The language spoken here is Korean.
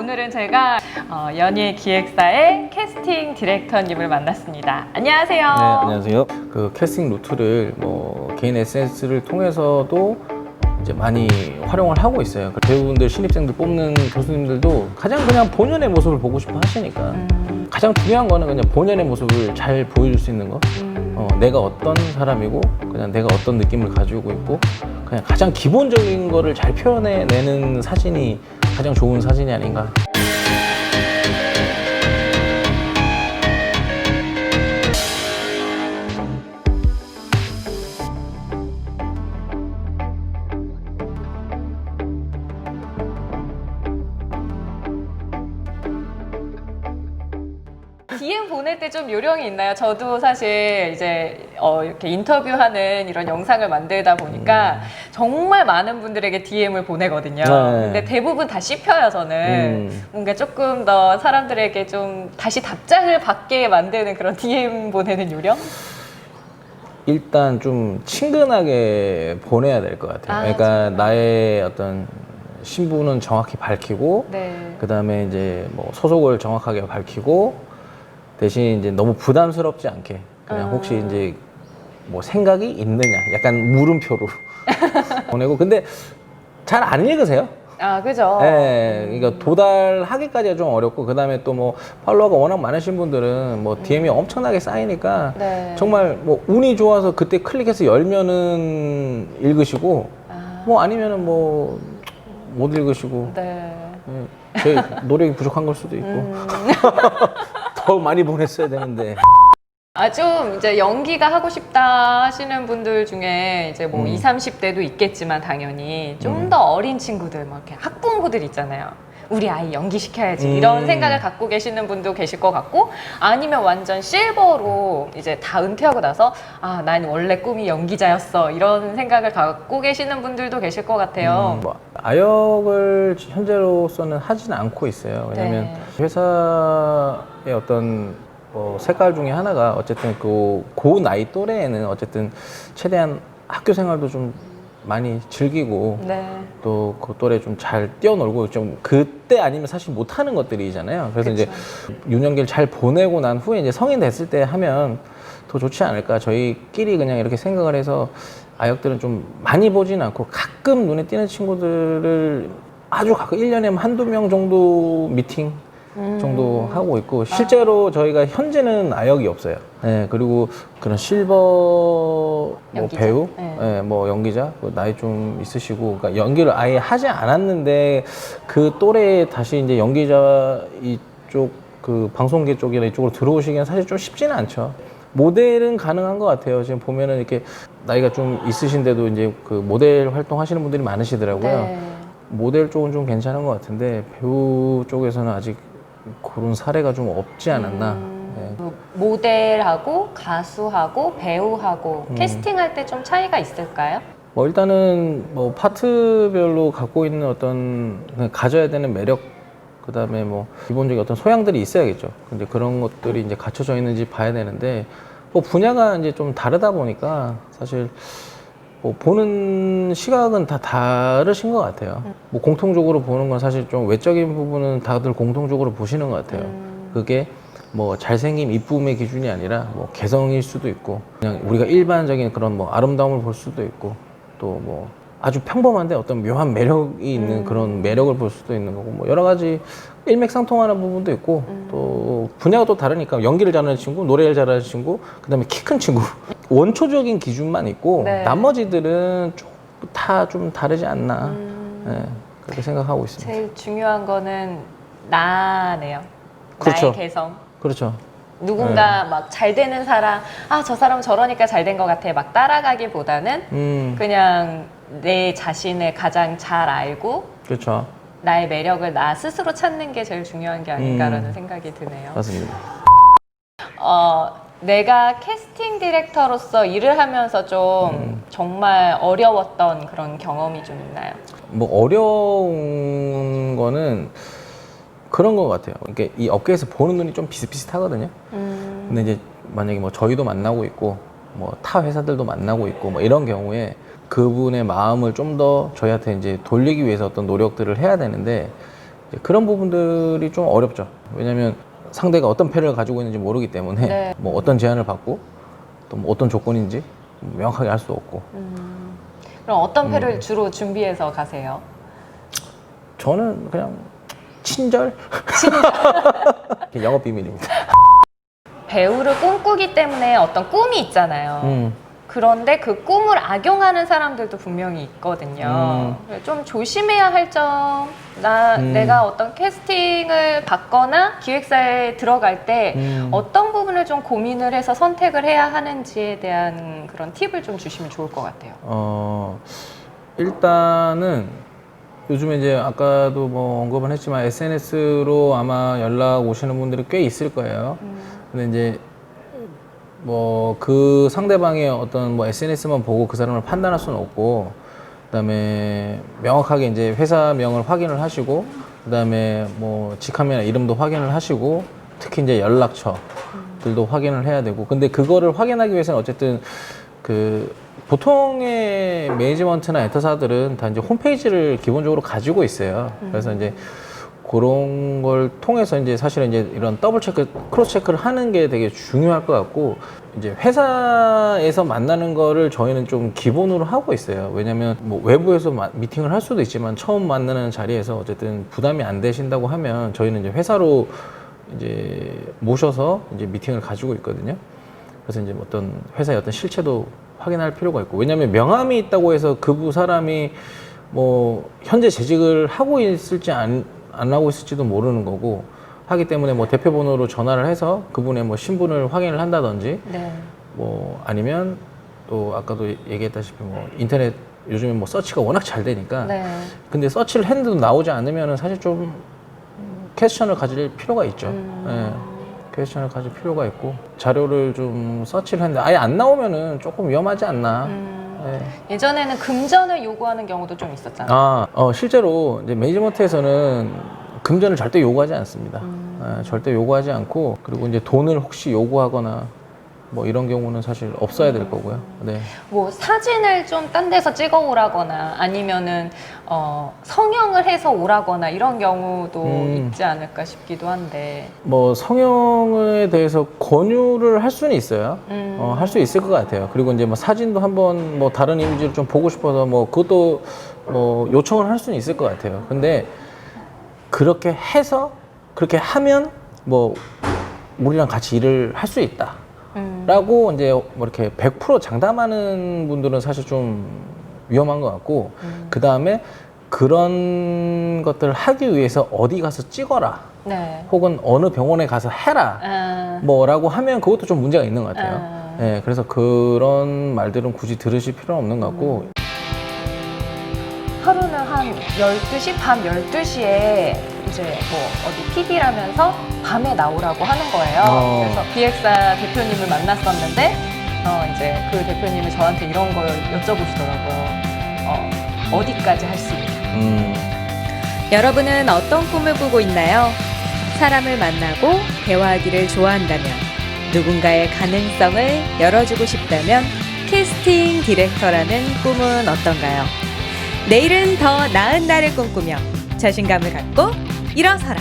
오늘은 제가 연예 기획사의 캐스팅 디렉터님을 만났습니다. 안녕하세요. 네, 안녕하세요. 그 캐스팅 루트를 개인 SNS를 통해서도 이제 많이 활용을 하고 있어요. 배우분들, 신입생들 뽑는 교수님들도 가장 그냥 본연의 모습을 보고 싶어 하시니까 가장 중요한 거는 그냥 본연의 모습을 잘 보여줄 수 있는 거. 내가 어떤 사람이고 그냥 내가 어떤 느낌을 가지고 있고 그냥 가장 기본적인 거를 잘 표현해내는 사진이 가장 좋은 사진이 아닌가. DM 보낼 때 좀 요령이 있나요? 저도 사실 이제 이렇게 인터뷰하는 이런 영상을 만들다 보니까 정말 많은 분들에게 DM을 보내거든요. 네. 근데 대부분 다 씹혀요, 저는. 뭔가 조금 더 사람들에게 좀 다시 답장을 받게 만드는 그런 DM 보내는 요령? 일단 좀 친근하게 보내야 될 것 같아요. 그러니까 정말. 나의 어떤 신분은 정확히 밝히고, 네. 그 다음에 이제 뭐 소속을 정확하게 밝히고, 대신 이제 너무 부담스럽지 않게 그냥 혹시 이제 뭐 생각이 있느냐, 약간 물음표로 보내고. 근데 잘 안 읽으세요. 아, 그죠? 네, 그러니까 도달하기까지가 좀 어렵고, 그 다음에 또 뭐 팔로워가 워낙 많으신 분들은 뭐 DM이 엄청나게 쌓이니까 네. 정말 뭐 운이 좋아서 그때 클릭해서 열면은 읽으시고, 뭐 아니면은 뭐 못 읽으시고, 네. 제 노력이 부족한 걸 수도 있고 더 많이 보냈어야 되는데. 좀 이제 연기가 하고 싶다 하시는 분들 중에 이제 뭐 20, 30대도 있겠지만 당연히 좀 더 어린 친구들, 막 이렇게 학부모들 있잖아요. 우리 아이 연기시켜야지 이런 생각을 갖고 계시는 분도 계실 것 같고, 아니면 완전 실버로 이제 다 은퇴하고 나서 난 원래 꿈이 연기자였어 이런 생각을 갖고 계시는 분들도 계실 것 같아요. 뭐 아역을 현재로서는 하지는 않고 있어요. 왜냐면 네. 회사의 어떤 색깔 중에 하나가 어쨌든 그 나이 또래에는 어쨌든 최대한 학교 생활도 좀 많이 즐기고 네. 또 그 또래 좀 잘 뛰어놀고, 좀 그때 아니면 사실 못하는 것들이잖아요. 그래서 그쵸. 이제 유년기를 잘 보내고 난 후에 이제 성인 됐을 때 하면 더 좋지 않을까. 저희끼리 그냥 이렇게 생각을 해서 아역들은 좀 많이 보지는 않고 가끔 눈에 띄는 친구들을 아주 가끔 1년에 한두 명 정도 미팅 정도 하고 있고, 실제로 저희가 현재는 아역이 없어요. 네, 그리고 그런 실버 뭐 연기자? 배우, 네. 네, 뭐 연기자, 나이 좀 있으시고, 그러니까 연기를 아예 하지 않았는데 그 또래에 다시 이제 연기자 이쪽 그 방송계 쪽이나 이쪽으로 들어오시기엔 사실 좀 쉽지는 않죠. 모델은 가능한 것 같아요. 지금 보면은 이렇게 나이가 좀 있으신데도 이제 그 모델 활동하시는 분들이 많으시더라고요. 네. 모델 쪽은 좀 괜찮은 것 같은데 배우 쪽에서는 아직 그런 사례가 좀 없지 않았나. 네. 모델하고 가수하고 배우하고 캐스팅할 때 좀 차이가 있을까요? 뭐 일단은 뭐 파트별로 갖고 있는 어떤 가져야 되는 매력, 그 다음에 뭐 기본적인 어떤 소양들이 있어야겠죠. 근데 그런 것들이 이제 갖춰져 있는지 봐야 되는데, 뭐 분야가 이제 좀 다르다 보니까 사실 뭐 보는 시각은 다 다르신 것 같아요. 뭐 공통적으로 보는 건 사실 좀 외적인 부분은 다들 공통적으로 보시는 것 같아요. 그게 뭐 잘생김, 이쁨의 기준이 아니라 뭐 개성일 수도 있고, 그냥 우리가 일반적인 그런 뭐 아름다움을 볼 수도 있고, 또 뭐 아주 평범한데 어떤 묘한 매력이 있는 그런 매력을 볼 수도 있는 거고, 뭐 여러 가지 일맥상통하는 부분도 있고, 또 분야가 또 다르니까 연기를 잘하는 친구, 노래를 잘하는 친구, 그 다음에 키 큰 친구, 원초적인 기준만 있고 네. 나머지들은 다 좀 다르지 않나. 네, 그렇게 생각하고 있습니다. 제일 중요한 거는 나네요. 그렇죠. 나의 개성. 그렇죠. 누군가 막 잘 되는 사람, 저 사람 저러니까 잘 된 것 같아 막 따라가기보다는 그냥 내 자신을 가장 잘 알고 그렇죠. 나의 매력을 나 스스로 찾는 게 제일 중요한 게 아닌가라는 생각이 드네요. 맞습니다. 내가 캐스팅 디렉터로서 일을 하면서 좀 정말 어려웠던 그런 경험이 좀 있나요? 뭐 어려운 거는 그런 것 같아요. 그러니까 이 업계에서 보는 눈이 좀 비슷비슷하거든요. 근데 이제 만약에 뭐 저희도 만나고 있고 뭐 타 회사들도 만나고 있고 뭐 이런 경우에 그분의 마음을 좀 더 저희한테 이제 돌리기 위해서 어떤 노력들을 해야 되는데, 이제 그런 부분들이 좀 어렵죠. 왜냐하면 상대가 어떤 패를 가지고 있는지 모르기 때문에 네. 뭐 어떤 제안을 받고 또 뭐 어떤 조건인지 명확하게 알 수 없고. 그럼 어떤 패를 주로 준비해서 가세요? 저는 그냥 친절? 영업 비밀입니다. 배우를 꿈꾸기 때문에 어떤 꿈이 있잖아요. 그런데 그 꿈을 악용하는 사람들도 분명히 있거든요. 좀 조심해야 할 점, 내가 어떤 캐스팅을 받거나 기획사에 들어갈 때 어떤 부분을 좀 고민을 해서 선택을 해야 하는지에 대한 그런 팁을 좀 주시면 좋을 것 같아요. 일단은 요즘에 이제 아까도 뭐 언급은 했지만 SNS로 아마 연락 오시는 분들이 꽤 있을 거예요. 근데 이제 뭐 그 상대방의 어떤 뭐 SNS만 보고 그 사람을 판단할 수는 없고, 그다음에 명확하게 이제 회사명을 확인을 하시고, 그다음에 뭐 직함이나 이름도 확인을 하시고, 특히 이제 연락처들도 확인을 해야 되고. 근데 그거를 확인하기 위해서는 어쨌든 그 보통의 매니지먼트나 엔터사들은 다 이제 홈페이지를 기본적으로 가지고 있어요. 그래서 이제 그런 걸 통해서 이제 사실은 이제 이런 더블 체크, 크로스 체크를 하는 게 되게 중요할 것 같고, 이제 회사에서 만나는 거를 저희는 좀 기본으로 하고 있어요. 왜냐면 뭐 외부에서 미팅을 할 수도 있지만 처음 만나는 자리에서 어쨌든 부담이 안 되신다고 하면 저희는 이제 회사로 이제 모셔서 이제 미팅을 가지고 있거든요. 그래서 이제 어떤 회사의 어떤 실체도 확인할 필요가 있고, 왜냐면 명함이 있다고 해서 그 사람이 뭐 현재 재직을 하고 있을지 안 하고 있을지도 모르는 거고, 하기 때문에 뭐 대표 번호로 전화를 해서 그분의 뭐 신분을 확인을 한다든지, 네. 뭐 아니면 또 아까도 얘기했다시피 뭐 인터넷 요즘에 뭐 서치가 워낙 잘 되니까, 네. 근데 서치를 했는데도 나오지 않으면은 사실 좀 퀘스천을 가질 필요가 있죠. 예. 퀘스천을 가질 필요가 있고, 자료를 좀 서치를 했는데 아예 안 나오면은 조금 위험하지 않나. 예. 예전에는 금전을 요구하는 경우도 좀 있었잖아요. 실제로 이제 매니지먼트에서는 금전을 절대 요구하지 않습니다. 절대 요구하지 않고, 그리고 이제 돈을 혹시 요구하거나 뭐 이런 경우는 사실 없어야 될 거고요. 네. 뭐 사진을 좀 딴 데서 찍어 오라거나 아니면은 성형을 해서 오라거나 이런 경우도 있지 않을까 싶기도 한데. 뭐 성형에 대해서 권유를 할 수는 있어요. 할 수 있을 것 같아요. 그리고 이제 뭐 사진도 한번 뭐 다른 이미지를 좀 보고 싶어서 뭐 그것도 뭐 요청을 할 수는 있을 것 같아요. 근데 그렇게 해서 그렇게 하면 뭐 우리랑 같이 일을 할 수 있다. 라고 이제 뭐 이렇게 100% 장담하는 분들은 사실 좀 위험한 것 같고, 그 다음에 그런 것들을 하기 위해서 어디 가서 찍어라. 네. 혹은 어느 병원에 가서 해라. 뭐라고 하면 그것도 좀 문제가 있는 것 같아요. 네, 그래서 그런 말들은 굳이 들으실 필요는 없는 것 같고. 하루는 한 12시, 밤 12시에 이제 뭐 어디 PD라면서 밤에 나오라고 하는 거예요. 그래서 기획사 대표님을 만났었는데 이제 그 대표님이 저한테 이런 걸 여쭤보시더라고요. 어디까지 할 수 있냐. 여러분은 어떤 꿈을 꾸고 있나요? 사람을 만나고 대화하기를 좋아한다면, 누군가의 가능성을 열어주고 싶다면 캐스팅 디렉터라는 꿈은 어떤가요? 내일은 더 나은 날을 꿈꾸며 자신감을 갖고 일어서라.